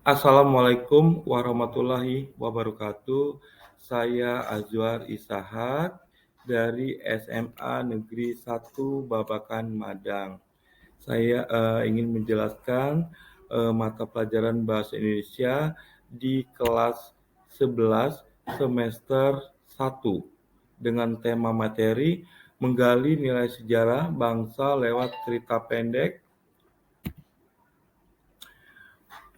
Assalamualaikum warahmatullahi wabarakatuh. Saya Azwar Ishak dari SMA Negeri 1 Babakan Madang. Saya ingin menjelaskan mata pelajaran Bahasa Indonesia di kelas 11 semester 1 dengan tema materi menggali nilai sejarah bangsa lewat cerita pendek.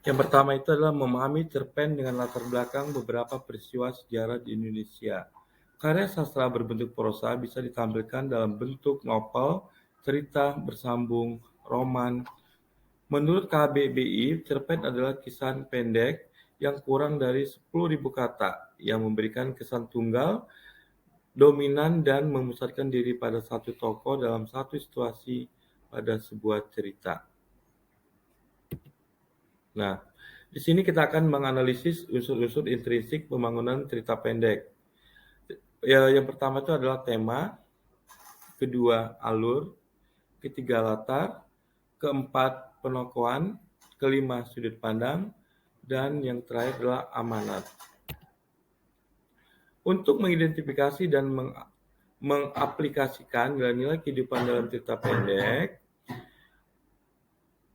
Yang pertama itu adalah memahami cerpen dengan latar belakang beberapa peristiwa sejarah di Indonesia. Karya sastra berbentuk prosa bisa ditampilkan dalam bentuk novel, cerita bersambung, roman. Menurut KBBI, cerpen adalah kisah pendek yang kurang dari 10.000 kata yang memberikan kesan tunggal, dominan, dan memusatkan diri pada satu tokoh dalam satu situasi pada sebuah cerita. Nah, di sini kita akan menganalisis unsur-unsur intrinsik pembangunan cerita pendek. Ya, yang pertama itu adalah tema, kedua alur, ketiga latar, keempat penokohan, kelima sudut pandang, dan yang terakhir adalah amanat. Untuk mengidentifikasi dan mengaplikasikan nilai-nilai kehidupan dalam cerita pendek,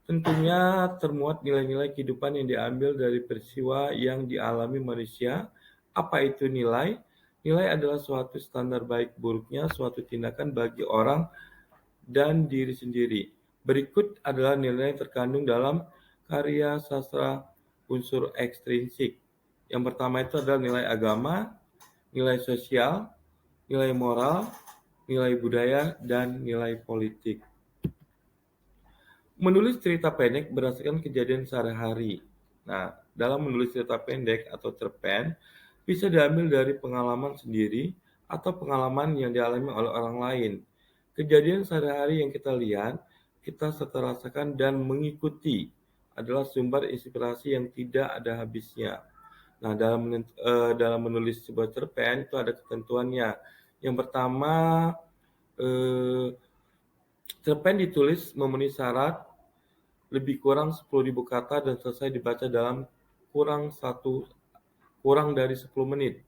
tentunya termuat nilai-nilai kehidupan yang diambil dari peristiwa yang dialami manusia. Apa itu nilai? Nilai adalah suatu standar baik buruknya suatu tindakan bagi orang dan diri sendiri. Berikut adalah nilai yang terkandung dalam karya sastra unsur ekstrinsik. Yang pertama itu adalah nilai agama, nilai sosial, nilai moral, nilai budaya, dan nilai politik. Menulis cerita pendek berdasarkan kejadian sehari-hari. Nah, dalam menulis cerita pendek atau cerpen, bisa diambil dari pengalaman sendiri atau pengalaman yang dialami oleh orang lain. Kejadian sehari-hari yang kita lihat, kita serta rasakan dan mengikuti adalah sumber inspirasi yang tidak ada habisnya. Nah, dalam menulis sebuah cerpen itu ada ketentuannya. Yang pertama, eh, cerpen ditulis memenuhi syarat lebih kurang 10.000 kata dan selesai dibaca dalam kurang dari 10 menit.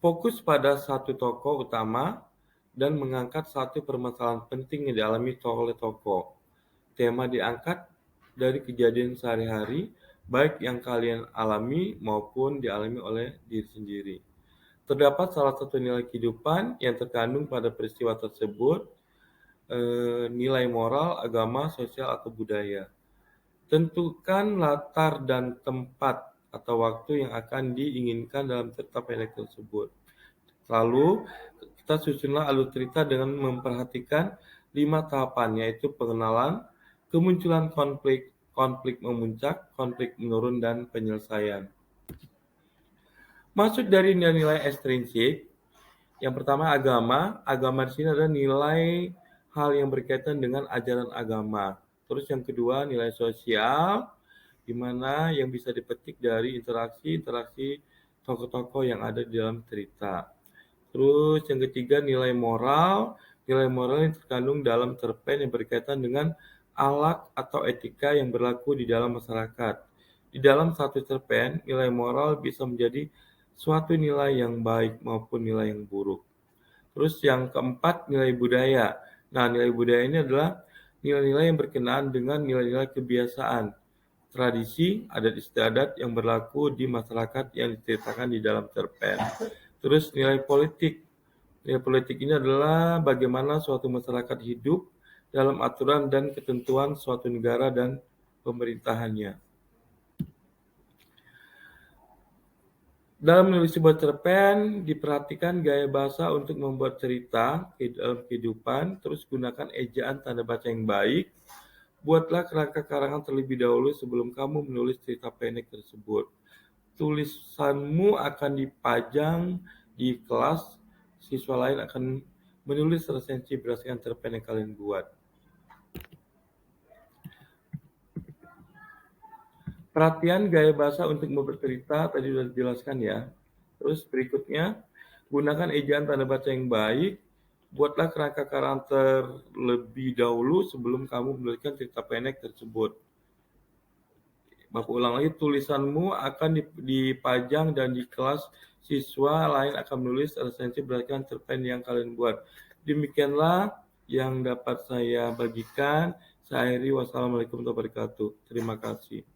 Fokus pada satu tokoh utama dan mengangkat satu permasalahan penting yang dialami oleh tokoh. Tema diangkat dari kejadian sehari-hari, baik yang kalian alami maupun dialami oleh diri sendiri. Terdapat salah satu nilai kehidupan yang terkandung pada peristiwa tersebut, nilai moral, agama, sosial, atau budaya. Tentukan latar dan tempat atau waktu yang akan diinginkan dalam cerita pendek tersebut. Lalu, kita susunlah alur cerita dengan memperhatikan 5 tahapan, yaitu pengenalan, kemunculan konflik, konflik memuncak, konflik menurun, dan penyelesaian. Maksud dari nilai-nilai ekstrinsik, yang pertama agama. Agama di sini adalah nilai hal yang berkaitan dengan ajaran agama. Terus yang kedua nilai sosial, di mana yang bisa dipetik dari interaksi tokoh-tokoh yang ada di dalam cerita. Terus yang ketiga nilai moral. Nilai moral yang terkandung dalam cerpen yang berkaitan dengan akhlak atau etika yang berlaku di dalam masyarakat. Di dalam satu cerpen, nilai moral bisa menjadi suatu nilai yang baik maupun nilai yang buruk. Terus yang keempat, nilai budaya. Nah, nilai budaya ini adalah nilai-nilai yang berkenaan dengan nilai-nilai kebiasaan, tradisi, adat istiadat yang berlaku di masyarakat yang diceritakan di dalam cerpen. Terus nilai politik. Nilai politik ini adalah bagaimana suatu masyarakat hidup dalam aturan dan ketentuan suatu negara dan pemerintahannya. Dalam menulis sebuah cerpen, diperhatikan gaya bahasa untuk membuat cerita dalam kehidupan, terus gunakan ejaan tanda baca yang baik. Buatlah kerangka karangan terlebih dahulu sebelum kamu menulis cerita pendek tersebut. Tulisanmu akan dipajang di kelas, siswa lain akan menulis resensi berdasarkan cerpen yang kalian buat. Perhatian gaya bahasa untuk membuat cerita tadi sudah dijelaskan ya. Terus berikutnya, gunakan ejaan tanda baca yang baik. Buatlah kerangka karangan terlebih dahulu sebelum kamu menuliskan cerita pendek tersebut. Bapak ulang lagi, tulisanmu akan dipajang dan di kelas siswa lain akan menulis resensi berdasarkan cerpen yang kalian buat. Demikianlah yang dapat saya bagikan. Saya akhiri, wassalamualaikum warahmatullahi wabarakatuh. Terima kasih.